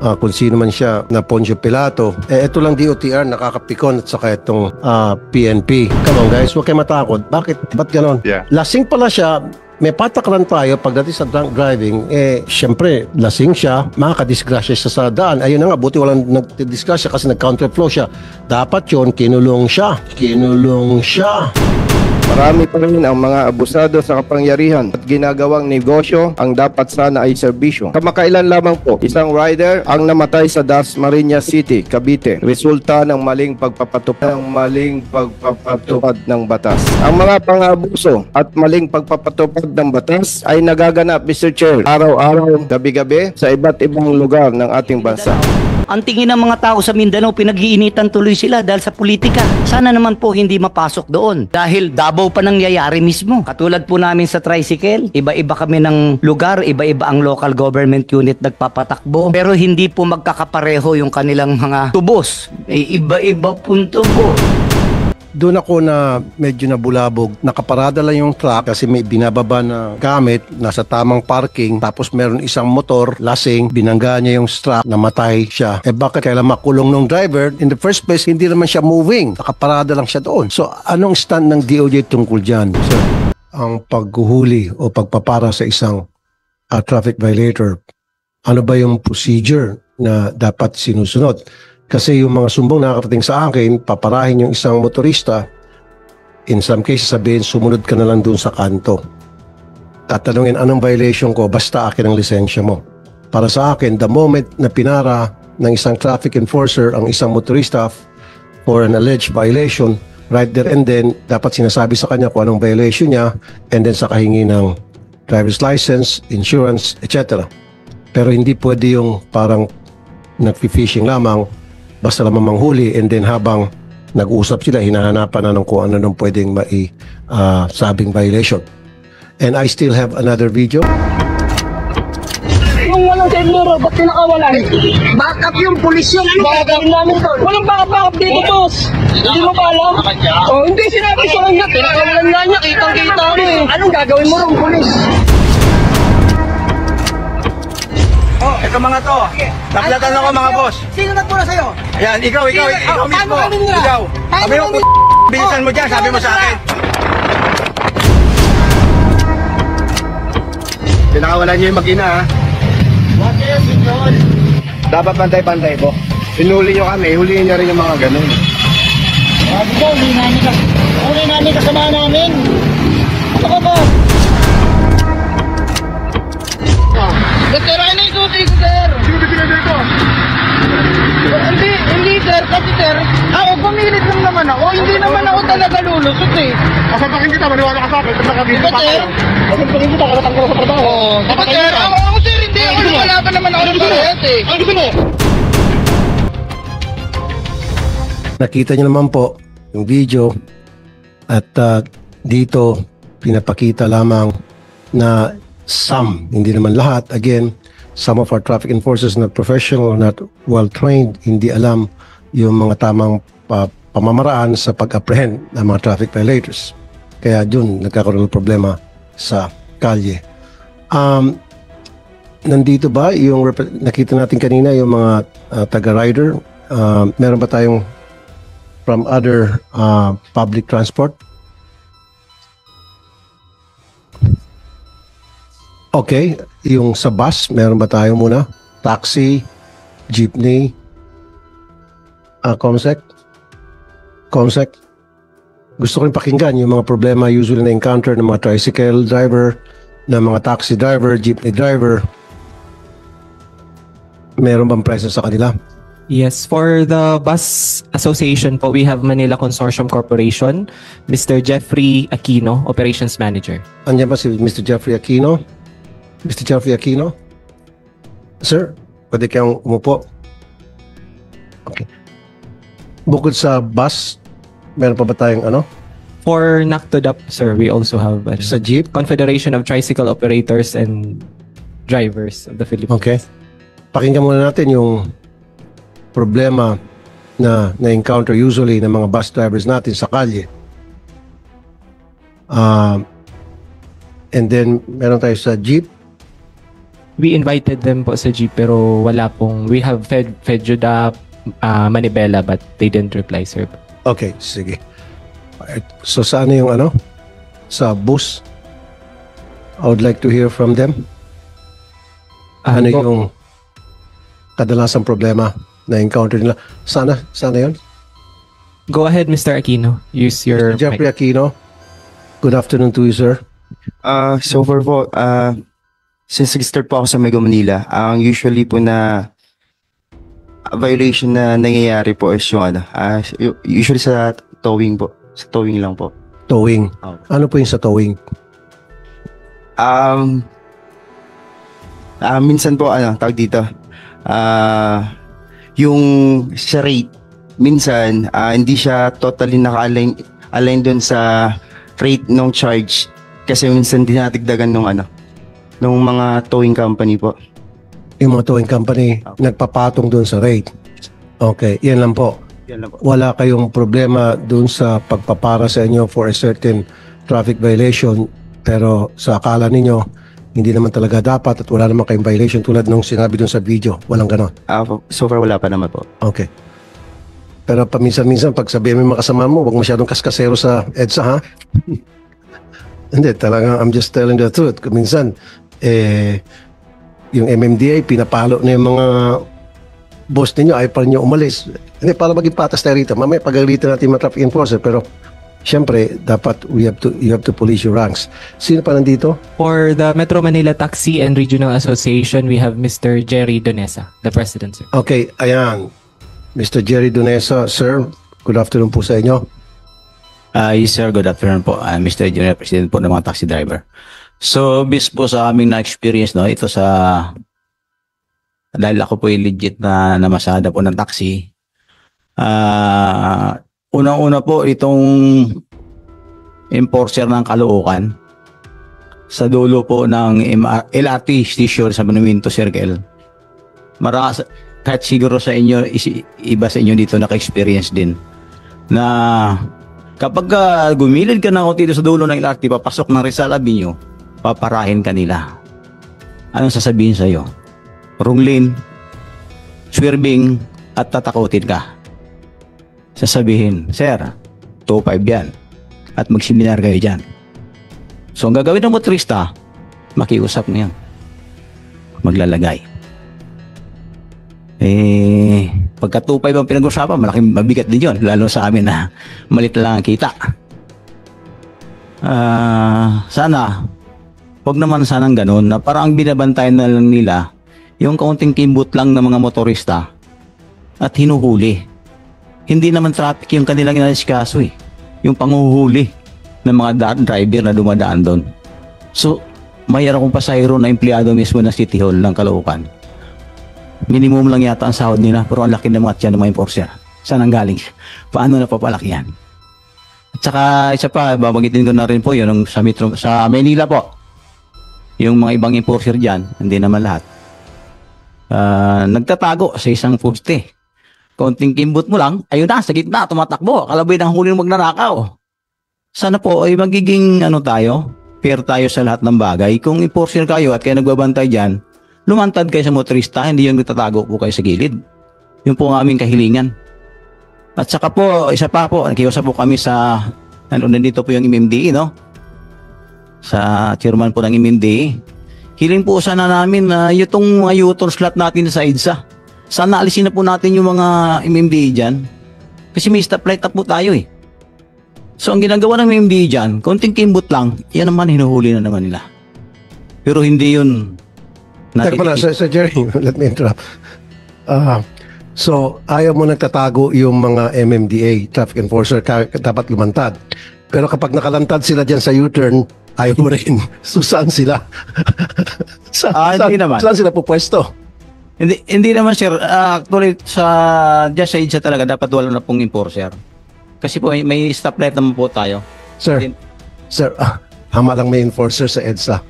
kung sino man siya na Poncio Pilato. Ito lang DOTR, nakakapikon at saka itong PNP. Come on guys, huwag kayo matakot. Bakit? Ba't ganon? Yeah. Lasing pala siya. May patakaran tayo pagdating sa drunk driving, syempre, lasing siya, makakadisgrasya siya sa daan. Ayun na nga, buti walang nagdisgrasya kasi nag-counterflow siya. Dapat yun, kinulong siya. Kinulong siya. Marami pa rin ang mga abusado sa kapangyarihan at ginagawang negosyo ang dapat sana ay serbisyo. Kamakailan lamang po, isang rider ang namatay sa Dasmariñas City, Cavite. Resulta ng maling pagpapatupad ng batas. Ang mga pang-abuso at maling pagpapatupad ng batas ay nagaganap, Mr. Chair, araw-araw, gabi-gabi sa iba't ibang lugar ng ating bansa. Ang tingin ng mga tao sa Mindanao, pinag-iinitan tuloy sila dahil sa politika. Sana naman po hindi mapasok doon. Dahil Davao pa nangyayari mismo. Katulad po namin sa tricycle, iba-iba kami ng lugar, iba-iba ang local government unit nagpapatakbo. Pero hindi po magkakapareho yung kanilang mga tubos. Iba-iba po tubo. Doon ako na medyo nabulabog. Nakaparada lang yung truck kasi may binababa na gamit, nasa tamang parking, tapos meron isang motor, lasing, binangga niya yung strap, namatay siya. Bakit kailan makulong ng driver? In the first place, hindi naman siya moving. Nakaparada lang siya doon. So, anong stand ng DOJ tungkol dyan, sir? Ang paghuhuli o pagpapara sa isang traffic violator, ano ba yung procedure na dapat sinusunod? Kasi yung mga sumbong nakakarating sa akin, paparahin yung isang motorista, in some cases sabihin, sumunod ka na lang dun sa kanto. Tatanungin, anong violation ko? Basta akin ang lisensya mo. Para sa akin, the moment na pinara ng isang traffic enforcer ang isang motorista for an alleged violation, right there and then, dapat sinasabi sa kanya kung anong violation niya, and then sa kahingi ng driver's license, insurance, etc. Pero hindi pwede yung parang nag-fishing lamang, basta lamang manghuli, and then habang nag-uusap sila, hinahanapan na ng kung ano nung pwedeng sabing violation. And I still have another video. Kung walang sendero, ba't pinakawalan? Backup yung pulis yung backup namin to. Walang backup dito, boss. Hindi mo ba alam? Oh, hindi sinabi sa kanya. Pinakawalan nga niya, kitang-kita mo eh. Anong gagawin mo rin, pulis? Oh, ito mga to. Naplatan ako mga boss. Sino nagpura sa'yo? Ayan, ikaw mismo. Paano kami nila? Ikaw. Sabi mo, bilisan mo dyan, sabi mo sa akin. Pinakawalan niyo yung mag-ina, ha? Dapat pantay-pantay po. Pinuli niyo kami, huliin niyo rin yung mga ganun. Sabi ko, huli namin kasama namin. Ano ka ba? Sir, ano yung susi ko, sir? Sino bibigyan dito? Hindi, sir. Kasi, sir, ako pumilit lang naman ako. Hindi naman ako talaga lulusot eh. Kasapakin kita, maniwala ka sa akin. Diba, sir? Kasapakin kita, kalatanggal sa trabaho. Oo. Diba, sir? Ako, sir, hindi. Ako wala pa naman ako ng parehas eh. Ano gusto mo? Nakita niyo naman po yung video at dito pinapakita lamang na some, hindi naman lahat, again, some of our traffic enforcers not professional, not well trained, hindi alam yung mga tamang pamamaraan sa pag-apprehend ng mga traffic violators. Kaya dun nagkakaroon ng problema sa kalye. Nandito ba yung nakita natin kanina yung mga taga-rider? Meron ba tayong from other public transport? Okay, yung sa bus, meron ba tayo muna? Taxi, jeepney, Comsec? Comsec? Gusto ko rin pakinggan yung mga problema usually na-encounter ng mga tricycle driver, ng mga taxi driver, jeepney driver. Meron bang presence sa kanila? Yes, for the bus association po, we have Manila Consortium Corporation, Mr. Jeffrey Aquino, Operations Manager. Andiyan ba si Mr. Jeffrey Aquino? Mr. Jeffrey Aquino? Sir, pwede kayong umupo. Okay. Bukod sa bus, meron pa ba tayong ano? For NACTODAP, sir, we also have Sa jeep? Confederation of Tricycle Operators and Drivers of the Philippines. Okay. Pakinggan muna natin yung problema na na-encounter usually ng mga bus drivers natin sa kalye. And then, meron tayo sa jeep. We invited them po sa jeep pero wala pong, we have fed you the manibela but they didn't reply, sir. Okay, sige. Alright. So saan na yung ano? Sa bus? I would like to hear from them. Ano po, yung kadalasang problema na encounter nila? Sana yun? go ahead, Mr. Aquino. Use your Jeffrey Aquino, good afternoon to you, sir. So far po, since nag-start po ako sa Mega Manila, ang usually po na violation na nangyayari po is yung usually sa towing po. Sa towing lang po. Towing. Ano po yung sa towing? Minsan po, tawag dito, yung sa rate, minsan, hindi siya totally naka-align dun sa rate ng charge. Kasi minsan dinadagdagan nung mga towing company po. Yung mga towing company, nagpapatong doon sa rate. Okay, yan lang po. Yan lang po. Wala kayong problema doon sa pagpapara sa inyo for a certain traffic violation, pero sa akala ninyo, hindi naman talaga dapat at wala naman kayong violation tulad nung sinabi doon sa video. Walang ganon. So far, wala pa naman po. Okay. Pero paminsan-minsan, pag sabihin mo yung mga kasama mo, huwag masyadong kaskasero sa EDSA, ha? Hindi, talagang I'm just telling the truth. Minsan, yung MMDA, pinapalo na yung mga boss ninyo, ayaw pa rin nyo umalis. Hindi, para maging patas tayo rito. Mamaya pagalitan natin yung mga traffic enforcer, pero syempre, dapat you have to police your ranks. Sino pa nandito? For the Metro Manila Taxi and Regional Association, we have Mr. Jerry Donesa, the president, sir. Okay, ayan. Mr. Jerry Donesa, sir, good afternoon po sa inyo. Yes sir, good afternoon po. I'm Mr. General President po ng mga taxi driver. So, based po sa aming na-experience, no, ito dahil ako po yung legit na namasada po ng taxi, unang-una po itong enforcer ng Caloocan sa dulo po ng LRT station sa Monumento Circle. Kahit siguro sa inyo, iba sa inyo dito naka-experience din na kapag gumilid ka na dito sa dulo ng LRT, papasok ng Rizal Avenue, paparahin ka nila. Anong sasabihin sa'yo? Wrong lane, swerving, at tatakutin ka. Sasabihin, sir, 2.5 yan. At magseminar kayo dyan. So, ang gagawin ng motorista, makiusap na yan. Maglalagay. Pagka 2.5 ang pinag-usapan, malaking mabigat din yun. Lalo sa amin na malit lang ang kita. Sana, wag naman sanang ganun na parang binabantayan na lang nila yung kaunting kimbot lang ng mga motorista at hinuhuli. Hindi naman traffic yung kanilang inaliskaso eh. Yung panguhuli ng mga driver na dumadaan doon. So, mayroon akong pasahero na empleyado mismo ng City Hall ng Caloocan. Minimum lang yata ang sahod nila pero ang laki ng mga tiyan ng mga enforcer. Saan ang galing? Paano napapalaki yan? At saka isa pa, babagitin ko na rin po yun sa Manila po. Yung mga ibang enforcer dyan, hindi naman lahat. Nagtatago sa isang poste. Konting kimbot mo lang, ayun na, sa gitna, tumatakbo. Kalabay ng huli ng magnanakaw. Sana po ay magiging fair tayo sa lahat ng bagay. Kung enforcer kayo at kayo nagbabantay dyan, lumantad kayo sa motorista, hindi yung nagtatago po kayo sa gilid. Yun po ang aming kahilingan. At saka po, isa pa po, nakiusap po kami sa, nandito po yung MMDA, no? Sa chairman po ng MMDA. Hiling po sana namin na itong mga U-turn slot natin sa EDSA. Sana alisin na po natin yung mga MMDA dyan. Kasi may stoplight na po tayo eh. So ang ginagawa ng MMDA dyan, konting kimbot lang, yan naman hinuhuli na naman nila. Pero hindi yun. Teka pala, Sir Jerry, let me interrupt. So, ayaw mo nagtatago yung mga MMDA, traffic enforcer, dapat lumantad. Pero kapag nakalantad sila dyan sa U-turn, ayaw mo rin. So, saan sila? Hindi naman. Saan sila pupwesto? Hindi naman, sir. Actually, dyan sa EDSA talaga, dapat wala na pong enforcer. Kasi po, may stoplight naman po tayo. Sir, hama lang may enforcer sa EDSA.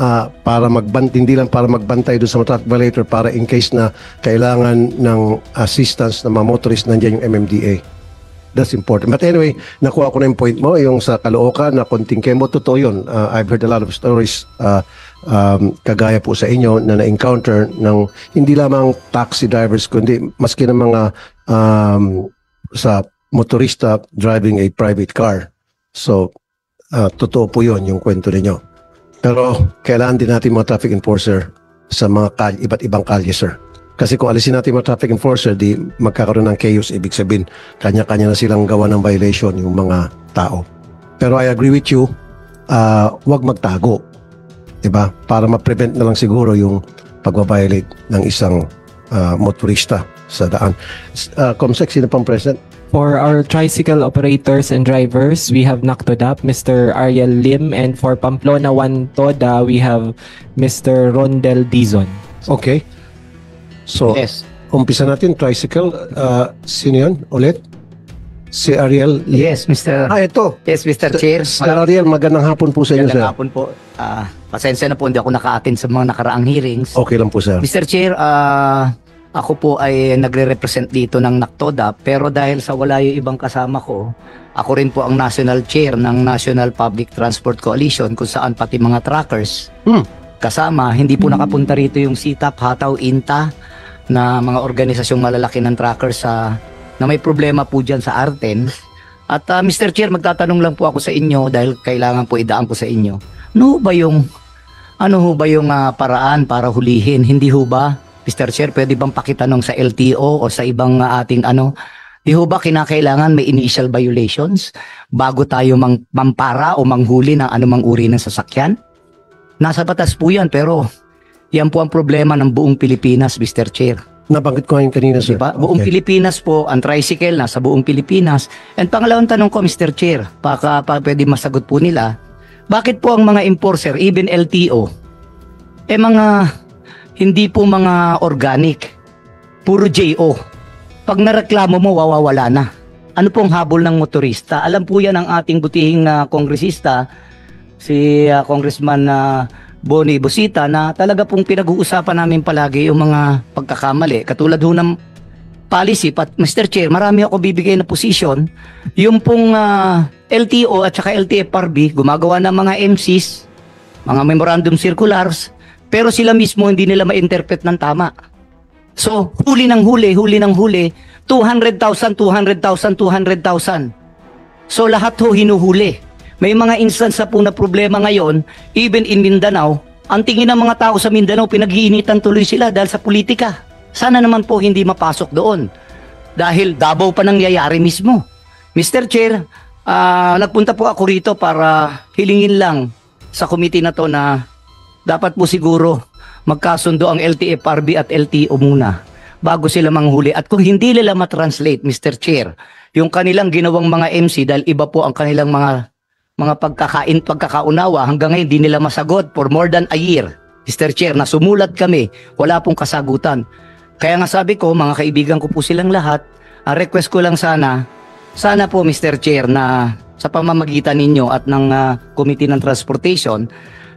Hindi lang para magbantay doon sa mga traffic violator, para in case na kailangan ng assistance ng mga motorist, nandiyan yung MMDA. That's important. But anyway, nakuha ko na yung point mo, yung sa Caloocan na konting kemo, totoo yun. I've heard a lot of stories kagaya po sa inyo na na-encounter ng hindi lamang taxi drivers, kundi maski ng mga sa motorista driving a private car. So, totoo po yun, yung kwento ninyo. Pero, kailangan din natin mga traffic enforcer sa mga iba't ibang kalye, sir. Kasi kung alisin natin mga traffic enforcer, di magkakaroon ng chaos. Ibig sabihin, kanya-kanya na silang gawa ng violation yung mga tao. Pero I agree with you, wag magtago. Diba? Para ma-prevent na lang siguro yung pagbabiolate ng isang motorista sa daan. Comsec, sino pang present? For our tricycle operators and drivers, we have Nactodap, Mr. Ariel Lim, and for Pamplona 1 Toda, we have Mr. Rondel Dizon. Okay. So, Yes. umpisa natin, tricycle. Sino yun? Ulit? Si Ariel Lim. Yes, Mr. Ito. Yes, Mr. Chair. Sir Ariel, magandang hapon po sa inyo, sir. Magandang hapon po. Pasensya na po, hindi ako naka-attend sa mga nakaraang hearings. Okay lang po, sir. Mr. Chair, ako po ay nagre-represent dito ng NACTODA, pero dahil sa wala yung ibang kasama ko, ako rin po ang National Chair ng National Public Transport Coalition kung saan pati mga truckers kasama. Hindi po nakapunta rito yung SITAP, HATAW, INTA na mga organisasyong malalaki ng truckers na may problema po dyan sa Arten. At Mr. Chair, magtatanong lang po ako sa inyo dahil kailangan po idaan ko sa inyo. Ano ho ba yung paraan para hulihin? Hindi ho ba, Mr. Chair, pwede bang pakitanong sa LTO o sa ibang ating di ho ba kinakailangan may initial violations bago tayo mampara o manghuli ng anumang uri ng sasakyan? Nasa batas po yan, pero yan po ang problema ng buong Pilipinas, Mr. Chair. Nabanggit ko ngayon kanina, sir. Diba? Buong Pilipinas po, ang tricycle nasa buong Pilipinas. And pangalawang tanong ko, Mr. Chair, pwede masagot po nila, bakit po ang mga enforcer, even LTO, hindi po mga organic, puro JO. Pag nareklamo mo, wawawala na. Ano pong habol ng motorista? Alam po yan ang ating butihing kongresista, si Congressman Bonnie Busita, na talaga pong pinag-uusapan namin palagi yung mga pagkakamali. Katulad ho ng policy, Mr. Chair, marami ako bibigay na posisyon. Yung pong LTO at saka LTFRB, gumagawa ng mga MCs, mga memorandum circulars, pero sila mismo hindi nila ma-interpret ng tama. So, huli ng huli, 200,000. So, lahat ho hinuhuli. May mga instance po na problema ngayon, even in Mindanao, ang tingin ng mga tao sa Mindanao, pinag-iinitan tuloy sila dahil sa politika. Sana naman po hindi mapasok doon. Dahil Davao pa nangyayari mismo. Mr. Chair, nagpunta po ako rito para hilingin lang sa committee na to na dapat po siguro magkasundo ang LTFRB at LTO muna bago sila manghuli. At kung hindi nila matranslate, Mr. Chair, yung kanilang ginawang mga MC, dahil iba po ang kanilang mga pagkakaunawa, hanggang ngayon di nila masagot for more than a year. Mr. Chair, na sumulat kami, wala pong kasagutan. Kaya nga sabi ko, mga kaibigan ko po silang lahat, request ko lang sana po Mr. Chair na sa pamamagitan ninyo at ng Committee ng Transportation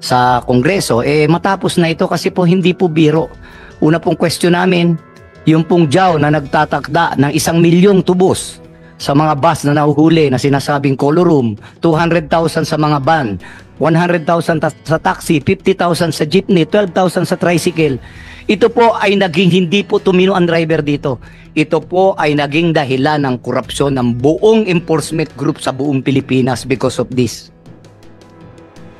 sa Kongreso, matapos na ito kasi po hindi po biro. Una pong question namin, yung pong JAW na nagtatakda ng 1 milyong tubos sa mga bus na nahuhuli na sinasabing color room, 200,000 sa mga van, 100,000 sa taxi, 50,000 sa jeepney, 12,000 sa tricycle. Ito po ay naging hindi po tumino ang driver dito. Ito po ay naging dahilan ng korupsyon ng buong enforcement group sa buong Pilipinas because of this.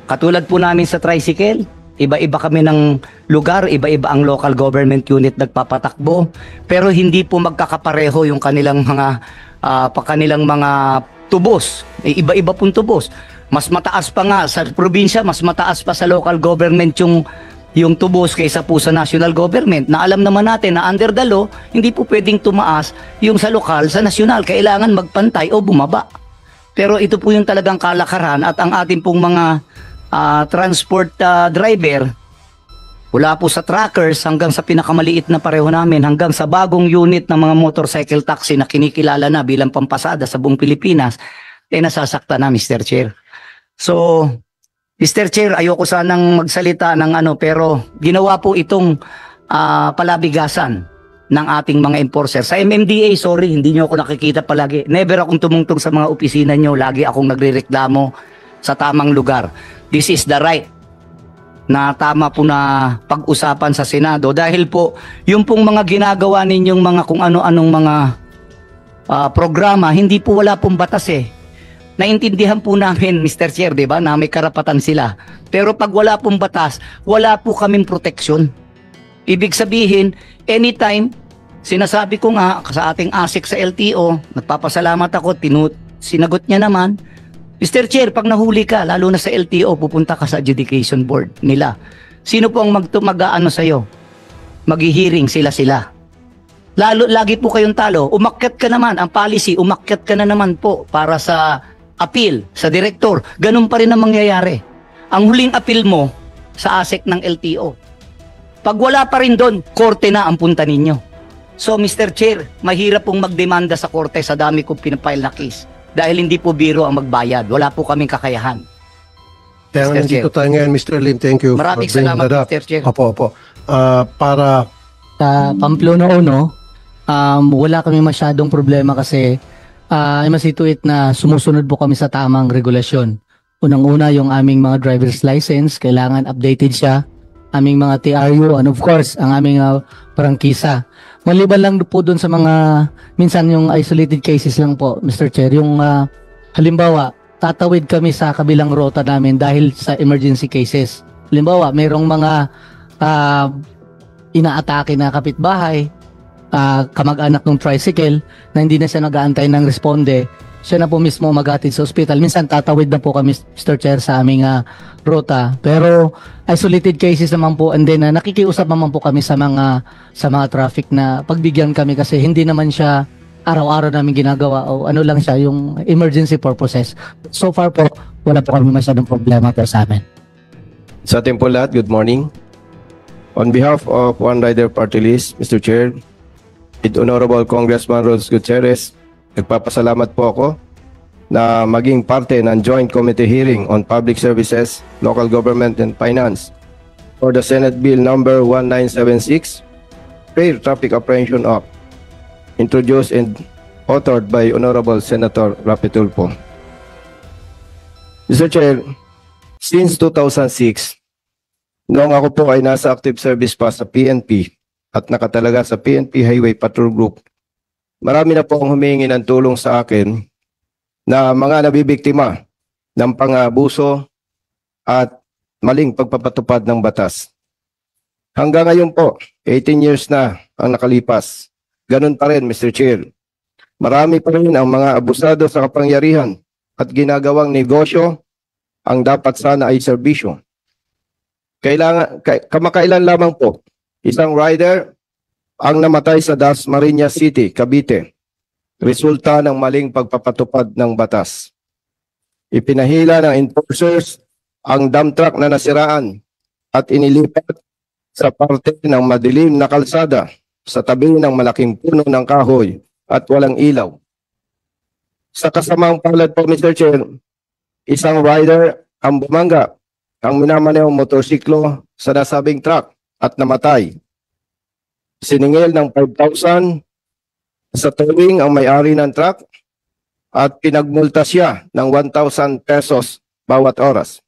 Katulad po namin sa tricycle, iba-iba kami ng lugar, iba-iba ang local government unit nagpapatakbo, pero hindi po magkakapareho yung kanilang mga tubos. Iba-iba pong tubos. Mas mataas pa nga sa probinsya, mas mataas pa sa local government yung tubos kaysa po sa national government. Na alam naman natin na under the law, hindi po pwedeng tumaas yung sa lokal, sa national. Kailangan magpantay o bumaba. Pero ito po yung talagang kalakaran at ang ating pong mga transport driver, wala po sa trackers hanggang sa pinakamaliit na pareho namin, hanggang sa bagong unit ng mga motorcycle taxi na kinikilala na bilang pampasada sa buong Pilipinas, nasasakta na, Mr. Chair. So, Mr. Chair, ayoko sanang magsalita ng pero ginawa po itong palabigasan ng ating mga enforcer. Sa MMDA, sorry, hindi nyo ako nakikita palagi. Never akong tumungtong sa mga opisina nyo. Lagi akong nagrereklamo sa tamang lugar. This is the right na tama po na pag-usapan sa Senado. Dahil po, yung pong mga ginagawa ninyong mga kung ano-anong mga programa, hindi po wala pong batas eh. Naintindihan po namin, Mr. Chair, di ba, na may karapatan sila. Pero pag wala pong batas, wala po kaming proteksyon. Ibig sabihin, anytime, sinasabi ko nga sa ating ASIC sa LTO, nagpapasalamat ako, sinagot niya naman, Mr. Chair, pag nahuli ka, lalo na sa LTO, pupunta ka sa adjudication board nila. Sino po ang mag-ano sa'yo? Mag-hearing sila. Lagi po kayong talo. Umakyat ka naman, ang policy, umakyat ka na naman po para sa appeal, sa direktor. Ganun pa rin ang mangyayari. Ang huling appeal mo sa ASIC ng LTO. Pag wala pa rin doon, korte na ang punta ninyo. So, Mr. Chair, mahirap pong magdemanda sa korte sa dami kong pinapile na case. Dahil hindi po biro ang magbayad. Wala po kaming kakayahan. Kaya nga Mr. nandito Chair. tayo ngayon, Mr. Lim. Thank you Maraming for bringing salamat, that up. Mr. Chair. Opo. Para Sa Pamplona Uno, wala kami masyadong problema kasi masituit na sumusunod po kami sa tamang regulasyon. Unang-una yung aming mga driver's license, kailangan updated siya. Aming mga TRU, and of course, ang aming prangkisa. Maliban lang po dun sa mga, minsan yung isolated cases lang po, Mr. Chair, yung halimbawa, tatawid kami sa kabilang rota namin dahil sa emergency cases. Halimbawa, mayroong mga inaatake na kapitbahay, kamag-anak ng tricycle na hindi na siya nag-aantay ng responde, siya na po mismo maghatid sa ospital. Minsan tatawid na po kami, Mr. Chair, sa aming rota. Pero isolated cases naman po, and then nakikiusap naman po kami sa mga traffic na pagbigyan kami kasi hindi naman siya araw-araw namin ginagawa o ano lang siya, yung emergency purposes. So far po, wala po kami masyadong problema po sa amin. Sa ating po lahat, good morning. On behalf of One Rider Party List, Mr. Chair, with Honorable Congressman Rose Gutierrez, nagpapasalamat po ako na maging parte ng Joint Committee Hearing on Public Services, Local Government and Finance for the Senate Bill number 1976, Fair Traffic Apprehension Act, introduced and authored by Honorable Senator Rapi Tulfo. Mr. Chair, since 2006, noong ako po ay nasa active service pa sa PNP at nakatalaga sa PNP Highway Patrol Group, marami na po ang humingi ng tulong sa akin na mga nabibiktima ng pang-abuso at maling pagpapatupad ng batas. Hanggang ngayon po, 18 years na ang nakalipas. Ganun pa rin, Mr. Chair. Marami pa rin ang mga abusado sa kapangyarihan at ginagawang negosyo ang dapat sana ay serbisyo. Kamakailan lamang po, isang rider ang namatay sa Dasmariñas City, Cavite, resulta ng maling pagpapatupad ng batas. Ipinahila ng enforcers ang dump truck na nasiraan at inilipat sa parte ng madilim na kalsada sa tabi ng malaking puno ng kahoy at walang ilaw. Sa kasamang palad po, Mr. Chair, isang rider ang bumangga ang minamanewang motorsiklo sa nasabing truck at namatay. Siningil ng 5,000 sa towing ang may-ari ng truck at pinagmulta siya ng 1,000 pesos bawat oras.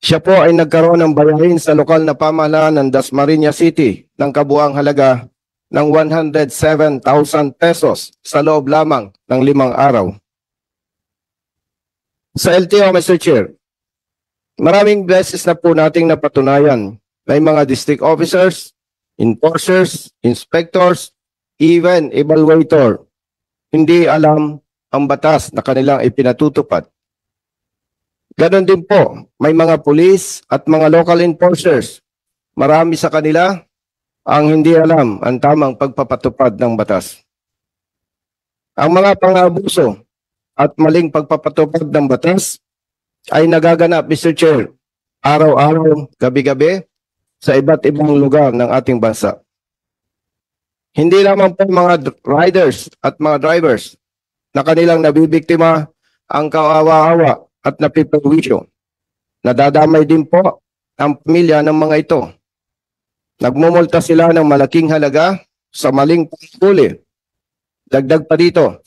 Siya po ay nagkaroon ng bayarin sa lokal na pamahalaan ng Dasmariñas City ng kabuang halaga ng 107,000 pesos sa loob lamang ng 5 araw. Sa LTO, Mr. Chair, maraming beses na po nating napatunayan. May mga district officers, enforcers, inspectors, even evaluator. Hindi alam ang batas na kanilang ipinatutupad. Ganon din po, may mga police at mga local enforcers. Marami sa kanila ang hindi alam ang tamang pagpapatupad ng batas. Ang mga pang-abuso at maling pagpapatupad ng batas ay nagaganap, Mr. Chair, araw-araw, gabi-gabi, sa iba't ibang lugar ng ating bansa. Hindi lamang po mga riders at mga drivers na kanilang nabibiktima ang kawawa-awa at napiperwisyo. Nadadamay din po ang pamilya ng mga ito. Nagmumulta sila ng malaking halaga sa maling panghuli. Dagdag pa dito,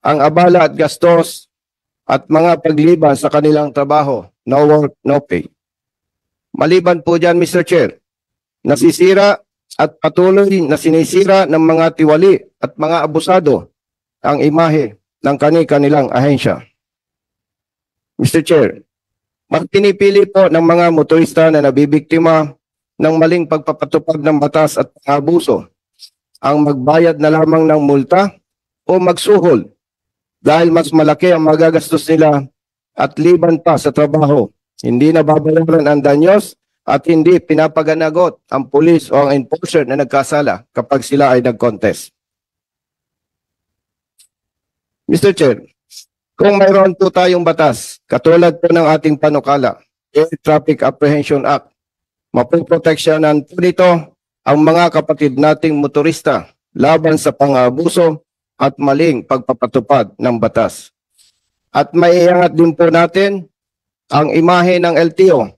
ang abala at gastos at mga pagliban sa kanilang trabaho, no work, no pay. Maliban po dyan, Mr. Chair, nasisira at patuloy na sinisira ng mga tiwali at mga abusado ang imahe ng kanilang ahensya. Mr. Chair, pinipili po ng mga motorista na nabibiktima ng maling pagpapatupad ng batas at abuso ang magbayad na lamang ng multa o magsuhol dahil mas malaki ang magagastos nila at liban pa sa trabaho. Hindi nababayaran ang danyos at hindi pinapaganagot ang pulis o ang enforcer na nagkasala kapag sila ay nag-contest. Mr. Chair, kung mayroon po tayong batas, katulad po ng ating panukala, Air Traffic Apprehension Act, mapoproteksyonan po nito ang mga kapatid nating motorista laban sa pang-abuso at maling pagpapatupad ng batas. At maiangat din po natin ang imahe ng LTO,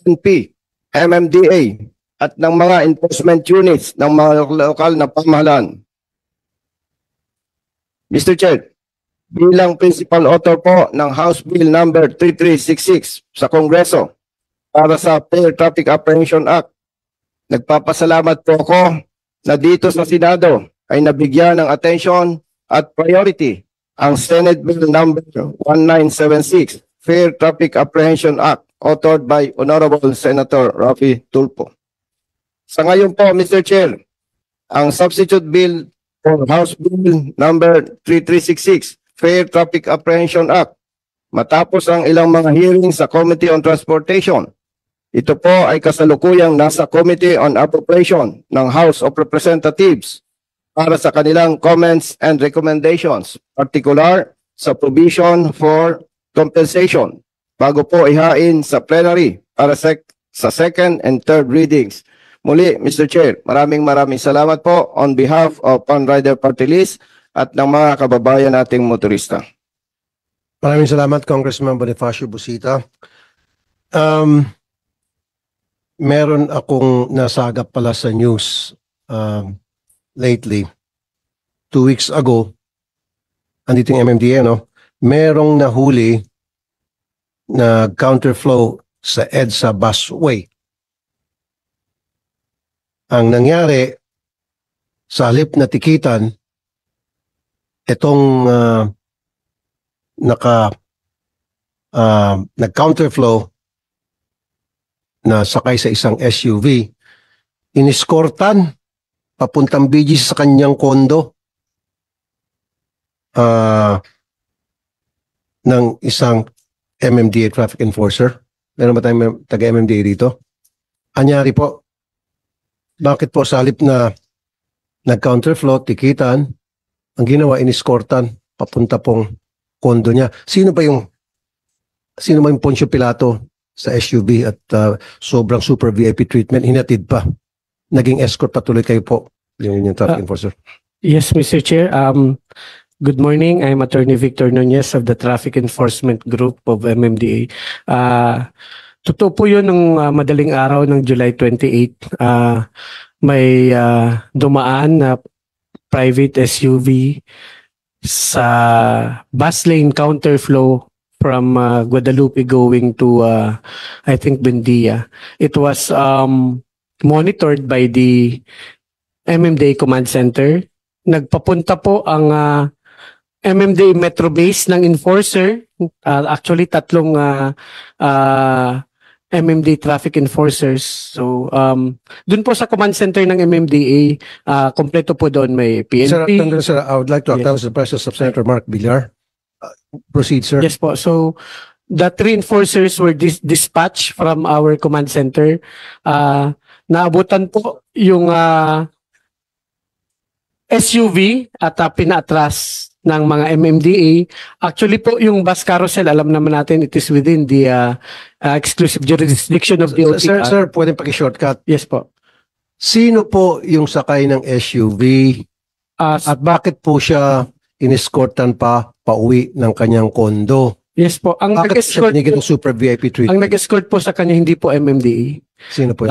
PNP, MMDA at ng mga enforcement units ng mga lokal na pamahalaan. Mr. Chair, bilang principal author po ng House Bill number 3366 sa Kongreso para sa Air Traffic Apprehension Act, nagpapasalamat po ako na dito sa Senado ay nabigyan ng atensyon at priority ang Senate Bill number 1976, Fair Traffic Apprehension Act, authored by Honorable Senator Raffy Tulfo. Sa ngayon po, Mr. Chair, ang substitute bill for House Bill number 3366, Fair Traffic Apprehension Act, matapos ang ilang mga hearings sa Committee on Transportation, ito po ay kasalukuyang nasa Committee on Appropriation ng House of Representatives para sa kanilang comments and recommendations, particular sa provision for compensation, bago po ihain sa plenary para sa second and third readings. Muli, Mr. Chair, maraming salamat po on behalf of Panrider Party List at ng mga kababayan nating motorista. Maraming salamat, Congressman Bonifacio Busita. Meron akong nasagap pala sa news lately. 2 weeks ago, andito yung MMDA, no? Merong nahuli na counterflow sa EDSA busway. Ang nangyari, sa halip na tikitan, itong nag-counterflow na sakay sa isang SUV, iniskortan papuntang BGC sa kanyang kondo ng isang MMDA traffic enforcer. Meron ba tayong taga-MMDA dito? Anyari po, bakit po sa halip na nag-counterflow, tikitan, ang ginawa, iniskortan papunta pong kondo niya. Sino ba yung Poncio Pilato sa SUV at sobrang super VIP treatment, hinatid pa? Naging escort patuloy kayo po, yung traffic enforcer. Yes, Mr. Chair. Good morning. I'm Attorney Victor Nunez of the Traffic Enforcement Group of MMDA. Totoo po yun ng madaling araw ng July 28. May dumaan na private SUV sa bus lane counterflow from Guadalupe going to, I think, Buendia. It was monitored by the MMDA Command Center. Nagpapunta po ang MMDA Metro Base ng enforcer. Actually, 3 MMDA traffic enforcers. So, dun po sa command center ng MMDA, kompleto po doon may PNP. Sir, I would like to acknowledge the presence of Senator Mark Villar. Proceed, sir. Yes po. So, the 3 enforcers were dispatched from our command center. Naabutan po yung SUV at pinaatras ng mga MMDA. Actually po, yung bus carousel, alam naman natin, it is within the exclusive jurisdiction of the OTR. Sir, pwedeng paki-shortcut. Yes po. Sino po yung sakay ng SUV at bakit po siya iniskortan pa pauwi ng kanyang kondo? Yes po. Ang Bakit siya nag-escort binigyan ng super VIP ang treatment? nag-escort po sa kanya hindi po MMDA. Sino po?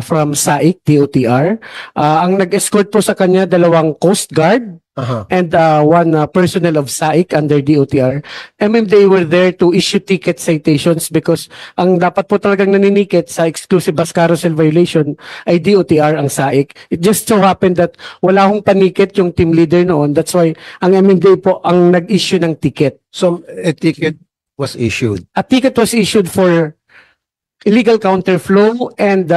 From SAIC, DOTR. Ang nag-escort po sa kanya 2 Coast Guard Aha. and 1 personnel of SAIC under DOTR. MMDA were there to issue ticket citations because ang dapat po talagang naninikit sa exclusive bus carousel violation ay DOTR ang SAIC. It just so happened that wala hong panikit yung team leader noon. That's why ang MMDA po ang nag-issue ng ticket. So, a ticket was issued. A ticket was issued for illegal counterflow and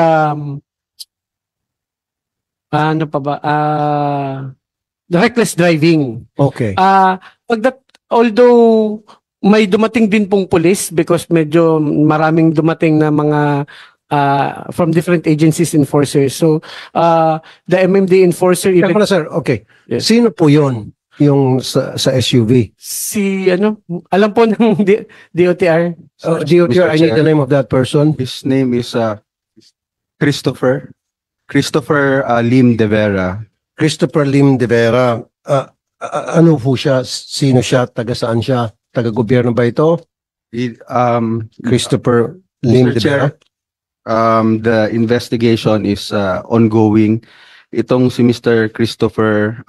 ano pa ba? The reckless driving. Okay. Although may dumating din pong police because medyo maraming dumating na mga from different agencies enforcers. So the MMD enforcer Kaya even pala, sir, okay. Yes. Sino po yon yung sa SUV? si alam po ng DOTR. DOTR, I need the name of that person. His name is Christopher Lim De Vera. Christopher Lim De Vera. Ano po siya? Sino siya? Taga saan siya? Taga gobyerno ba ito? Christopher Lim Mr. De Vera? Chair, the investigation is ongoing. Itong si Mr. Christopher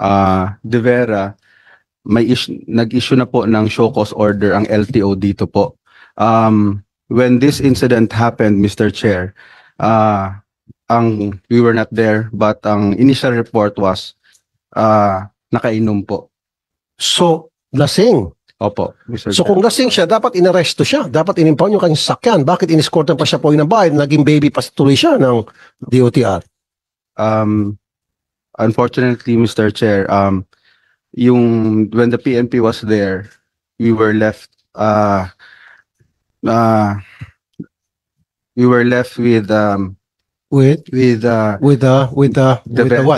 De Vera, nag-issue na po ng show cause order ang LTO dito po. When this incident happened, Mr. Chair, we were not there, but ang initial report was nakainom po. So, lasing. Opo, Mr. So Chair. kung lasing siya, dapat inaresto siya. Dapat inimpound yung kanyang sakyan. Bakit iniskortan pa siya po ng bahay? Naging baby pa tuloy siya ng DOTR. Unfortunately, Mr. Chair, when the PNP was there, we were left with what?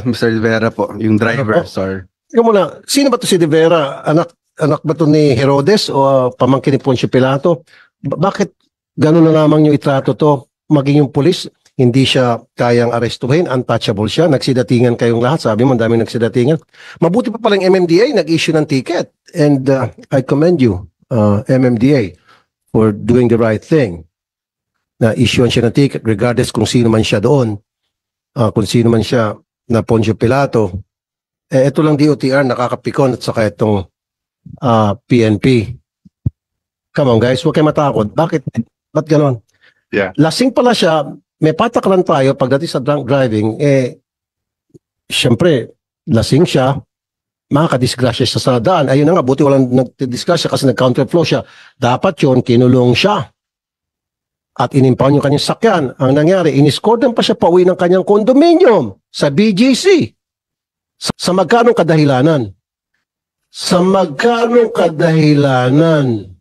Mr. De Vera po, yung driver, sir. Ikaw muna, sino ba to si De Vera? Anak ba to ni Herodes o pamangkin ni Poncio Pilato? Bakit gano'n na lamang yung itrato to? Maging yung pulis, hindi siya kayang arestuhin, untouchable siya, nagsidatingan kayong lahat, sabi mo, ang daming nagsidatingan. Mabuti pa palang MMDA, nag-issue ng ticket. And I commend you, MMDA, for doing the right thing. Na issuean siya ng ticket regardless kung sino man siya doon, kung sino man siya na Poncio Pilato. Ito lang DOTR, nakakapikon at saka itong PNP. Come on guys, huwag kayo matakot. Bakit? Ba't ganon? Yeah. Lasing pala siya, may patakaran tayo pagdating sa drunk driving, syempre, lasing siya, makakadisgrasya siya sa daan. Ayun na nga, buti walang nagdisgrasya kasi nag-counterflow siya. Dapat yun, kinulong siya. At inimpound yung kanyang sakyan. Ang nangyari, iniskordan pa siya pauwi ng kanyang condominium sa BGC. Sa magkanong kadahilanan? Sa magkanong kadahilanan?